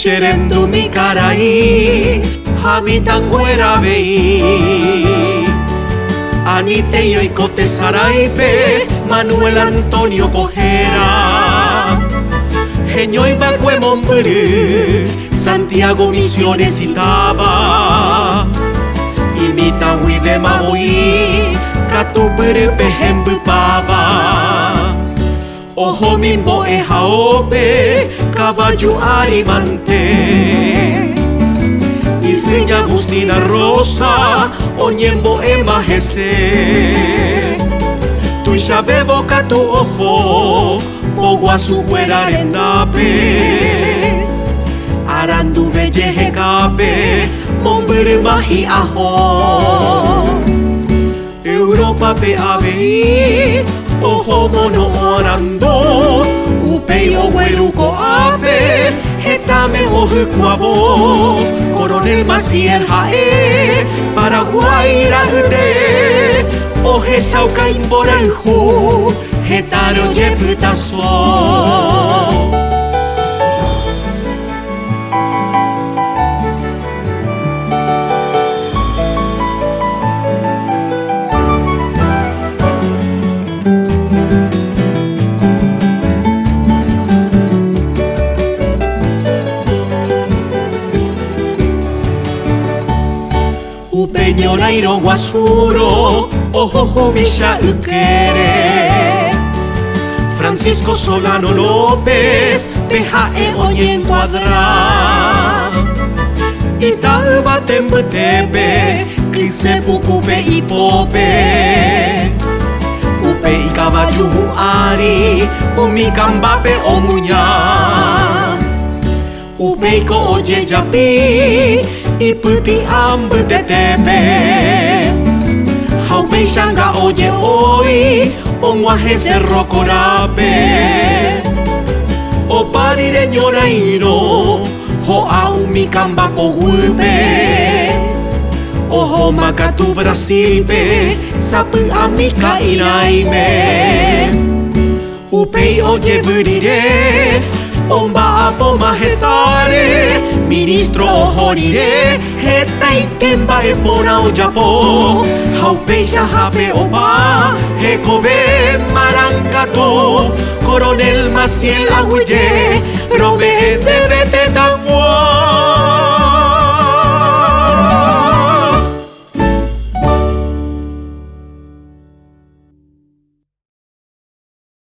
Cherendo mi carai, hami tanguera vei. Anite y Oicote Saraipe, Manuel Antonio Cojera. Genio y Bacue Mombré, Santiago Misiones y Taba. Imita Huive Maui, Catupere Pejembu Pava. Ojo mimbo e jaope, caballo arimante. Iseña Agustina Rosa, oñembo e majese. Tu llave boca tu ojo, pogo a su fuera arendape. Arandu belleje cape, mombre maji ajo. Europa pe avei, ojo mono orando. Upeyo hueruco ape, etame ojo cuavo. Coronel Maciel Jae, Paraguay Ragre. Oje Chauca Imboralju, Getaro Yeputazo. Upeñora iro guasuro, ojojo Villa Uquere. Francisco Solano López, Pejae oye encuadra. Italba Tembutepe, Quisepucupe y Pope. Upe y caballo ari, Umicambape o muña. Upeiko oye yapi, Iputi ambu de tepe. Haupe shanga oye hoy, Onguaje cerro corape. O parire ñorairo, Ho au mi camba pogupe. Ojo Macatu Brasilpe, Sapu amica iraime. Upei oye virire, Omba apo majetare, ministro ojorire. Heta y kemba e pora o japo. Haupeisha jape opa, Hekove Marancatu. Coronel Maciel Aguille, Robe de